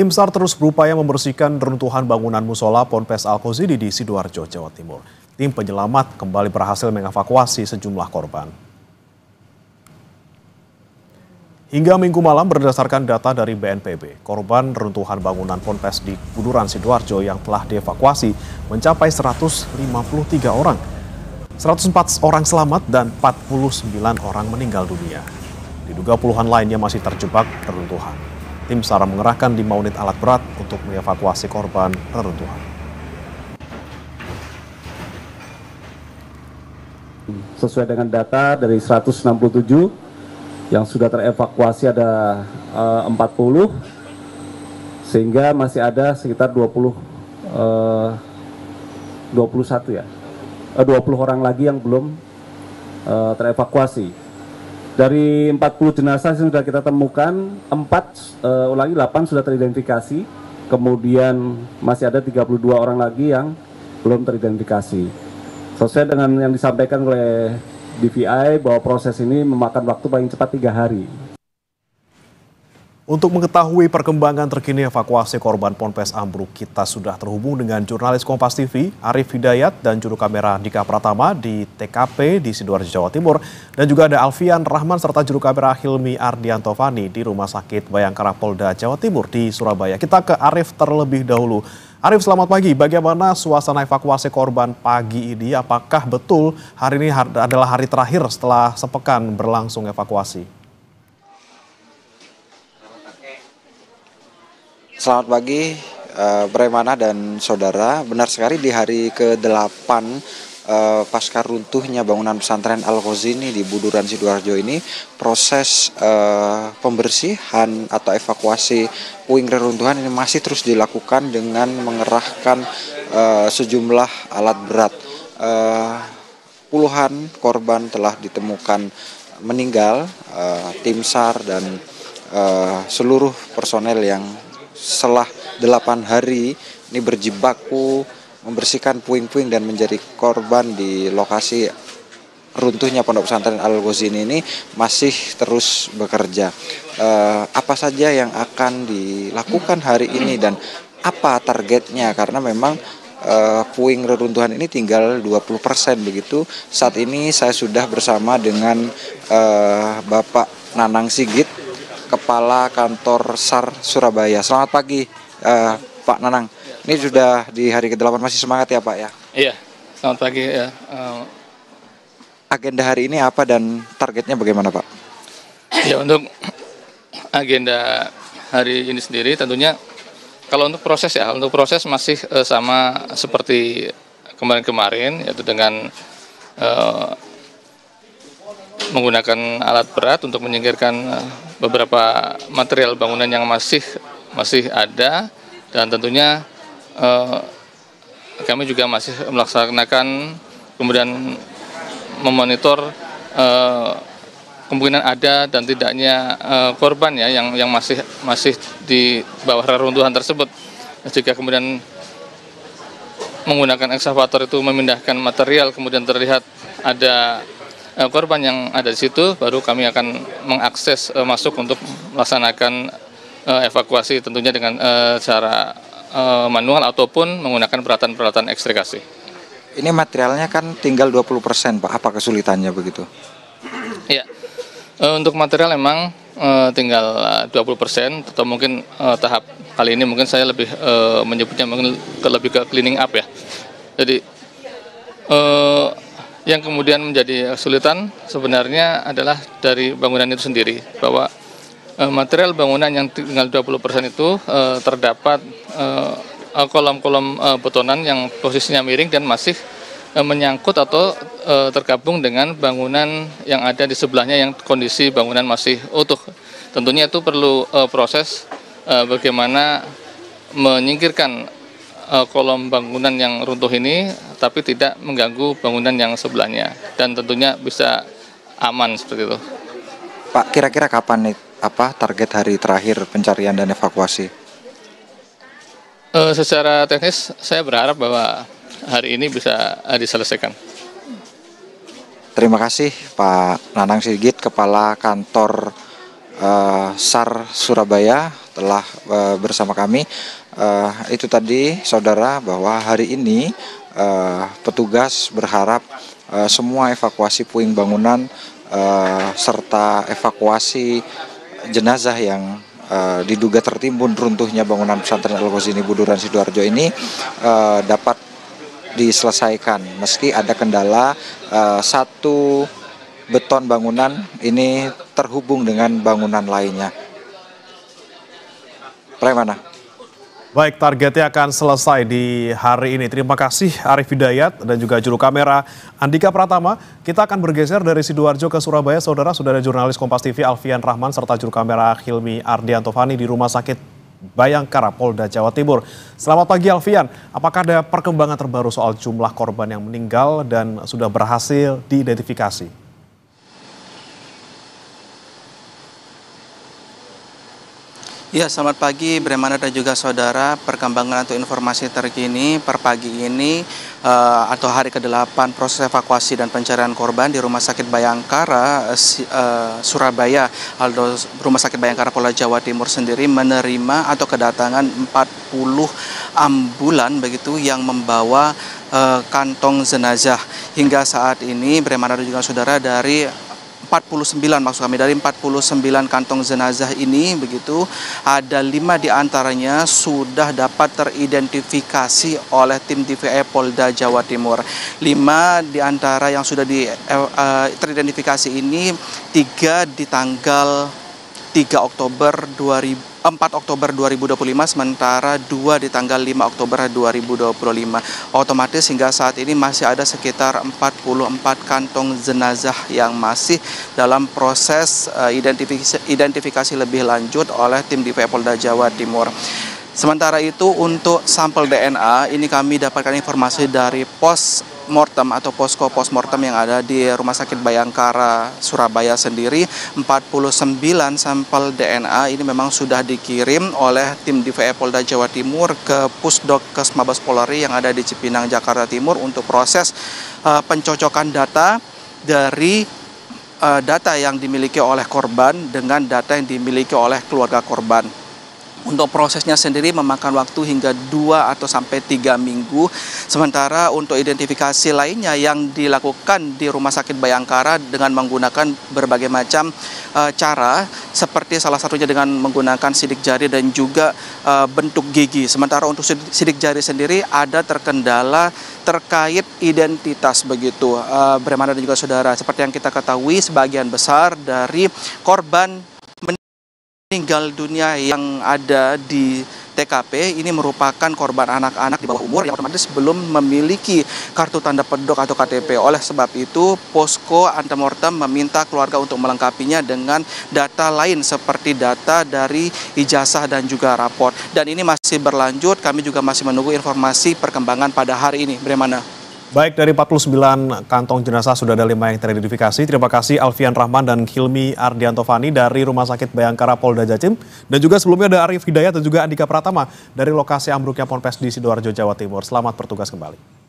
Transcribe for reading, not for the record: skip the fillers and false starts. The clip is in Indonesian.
Tim SAR terus berupaya membersihkan reruntuhan bangunan musola Ponpes Al-Kozidi di Sidoarjo, Jawa Timur. Tim penyelamat kembali berhasil mengevakuasi sejumlah korban. Hingga Minggu malam berdasarkan data dari BNPB, korban reruntuhan bangunan Ponpes di Buduran Sidoarjo yang telah dievakuasi mencapai 153 orang. 104 orang selamat dan 49 orang meninggal dunia. Diduga puluhan lainnya masih terjebak reruntuhan. Tim SAR mengerahkan 5 unit alat berat untuk mengevakuasi korban reruntuhan. Sesuai dengan data dari 167 yang sudah terevakuasi ada 40, sehingga masih ada sekitar 20 orang lagi yang belum terevakuasi. Dari 40 jenazah yang sudah kita temukan, 8 sudah teridentifikasi, kemudian masih ada 32 orang lagi yang belum teridentifikasi. Sesuai dengan yang disampaikan oleh DVI bahwa proses ini memakan waktu paling cepat 3 hari. Untuk mengetahui perkembangan terkini evakuasi korban Ponpes ambruk, kita sudah terhubung dengan jurnalis Kompas TV, Arif Hidayat, dan juru kamera Dika Pratama di TKP di Sidoarjo, Jawa Timur. Dan juga ada Alfian Rahman serta juru kamera Hilmi Ardiantovani di Rumah Sakit Bayangkara Polda Jawa Timur di Surabaya. Kita ke Arif terlebih dahulu. Arif, selamat pagi. Bagaimana suasana evakuasi korban pagi ini? Apakah betul hari ini adalah hari terakhir setelah sepekan berlangsung evakuasi? Selamat pagi, Bremana dan saudara. Benar sekali, di hari ke-8 pasca runtuhnya bangunan pesantren Al-Kozidi di Buduran Sidoarjo ini, proses pembersihan atau evakuasi puing reruntuhan ini masih terus dilakukan dengan mengerahkan sejumlah alat berat. Puluhan korban telah ditemukan meninggal, tim SAR dan seluruh personel yang setelah 8 hari ini berjibaku membersihkan puing-puing dan menjadi korban di lokasi runtuhnya pondok pesantren Al-Kozidi ini masih terus bekerja. Apa saja yang akan dilakukan hari ini dan apa targetnya, karena memang puing reruntuhan ini tinggal 20% begitu. Saat ini saya sudah bersama dengan Bapak Nanang Sigit, Kepala Kantor SAR Surabaya. Selamat pagi, Pak Nanang. Ini sudah di hari ke-8, masih semangat ya Pak ya? Iya, selamat pagi ya. Agenda hari ini apa dan targetnya bagaimana Pak? Ya, untuk agenda hari ini sendiri tentunya kalau untuk proses masih sama seperti kemarin-kemarin, yaitu dengan menggunakan alat berat untuk menyingkirkan beberapa material bangunan yang masih ada, dan tentunya kami juga masih melaksanakan kemudian memonitor kemungkinan ada dan tidaknya korban ya yang masih di bawah reruntuhan tersebut. Jika kemudian menggunakan ekskavator itu memindahkan material kemudian terlihat ada korban yang ada di situ, baru kami akan mengakses masuk untuk melaksanakan evakuasi tentunya dengan cara manual ataupun menggunakan peralatan-peralatan ekstrikasi. Ini materialnya kan tinggal 20% Pak, apa kesulitannya begitu? Iya, untuk material memang tinggal 20%, atau mungkin tahap kali ini mungkin saya lebih menyebutnya mungkin lebih ke cleaning up ya. Jadi yang kemudian menjadi kesulitan sebenarnya adalah dari bangunan itu sendiri, bahwa material bangunan yang tinggal 20% itu terdapat kolom-kolom betonan yang posisinya miring dan masih menyangkut atau tergabung dengan bangunan yang ada di sebelahnya yang kondisi bangunan masih utuh. Tentunya itu perlu proses bagaimana menyingkirkan kolom bangunan yang runtuh ini, tapi tidak mengganggu bangunan yang sebelahnya, dan tentunya bisa aman seperti itu. Pak, kira-kira kapan nih target hari terakhir pencarian dan evakuasi? Secara teknis saya berharap bahwa hari ini bisa diselesaikan. Terima kasih Pak Nanang Sigit, Kepala Kantor SAR Surabaya. telah bersama kami. Itu tadi saudara, bahwa hari ini petugas berharap semua evakuasi puing bangunan serta evakuasi jenazah yang diduga tertimbun runtuhnya bangunan pesantren Al-Ghazini Buduran Sidoarjo ini dapat diselesaikan meski ada kendala satu beton bangunan ini terhubung dengan bangunan lainnya. Bagaimana? Baik, targetnya akan selesai di hari ini. Terima kasih Arif Hidayat dan juga juru kamera Andika Pratama. Kita akan bergeser dari Sidoarjo ke Surabaya. Saudara, sudah ada jurnalis Kompas TV Alfian Rahman serta juru kamera Hilmi Ardianto Fani di Rumah Sakit Bayangkara, Polda Jawa Timur. Selamat pagi Alfian, apakah ada perkembangan terbaru soal jumlah korban yang meninggal dan sudah berhasil diidentifikasi? Ya, selamat pagi Bremana dan juga saudara. Perkembangan atau informasi terkini per pagi ini atau hari ke-8 proses evakuasi dan pencarian korban di Rumah Sakit Bayangkara Surabaya, atau Rumah Sakit Bayangkara Polda Jawa Timur sendiri menerima atau kedatangan 40 ambulan begitu yang membawa kantong jenazah. Hingga saat ini Bremana dan juga saudara, dari 49 maksud kami, dari 49 kantong jenazah ini begitu, ada 5 diantaranya sudah dapat teridentifikasi oleh tim DVI Polda Jawa Timur. 5 diantara yang sudah teridentifikasi ini, 3 di tanggal 4 Oktober 2025, sementara 2 di tanggal 5 Oktober 2025. Otomatis hingga saat ini masih ada sekitar 44 kantong jenazah yang masih dalam proses identifikasi lebih lanjut oleh tim DVI Polda Jawa Timur. Sementara itu untuk sampel DNA ini kami dapatkan informasi dari posko postmortem yang ada di Rumah Sakit Bayangkara Surabaya sendiri. 49 sampel DNA ini memang sudah dikirim oleh tim DVI Polda Jawa Timur ke Pusdokes Mabes Polri yang ada di Cipinang, Jakarta Timur untuk proses pencocokan data dari data yang dimiliki oleh korban dengan data yang dimiliki oleh keluarga korban. Untuk prosesnya sendiri memakan waktu hingga 2 atau sampai 3 minggu. Sementara untuk identifikasi lainnya yang dilakukan di Rumah Sakit Bayangkara dengan menggunakan berbagai macam cara, seperti salah satunya dengan menggunakan sidik jari dan juga bentuk gigi. Sementara untuk sidik jari sendiri ada terkendala terkait identitas begitu. Bremana dan juga saudara, seperti yang kita ketahui, sebagian besar dari korban meninggal dunia yang ada di TKP ini merupakan korban anak-anak di bawah umur yang otomatis belum memiliki kartu tanda penduduk atau KTP. Oleh sebab itu, posko antemortem meminta keluarga untuk melengkapinya dengan data lain seperti data dari ijazah dan juga raport. Dan ini masih berlanjut, kami juga masih menunggu informasi perkembangan pada hari ini. Bremana. Baik, dari 49 kantong jenazah sudah ada 5 yang teridentifikasi. Terima kasih Alfian Rahman dan Hilmi Ardianto Fani dari Rumah Sakit Bayangkara Polda Jatim. Dan juga sebelumnya ada Arif Hidayat dan juga Andika Pratama dari lokasi ambruknya Ponpes di Sidoarjo, Jawa Timur. Selamat bertugas kembali.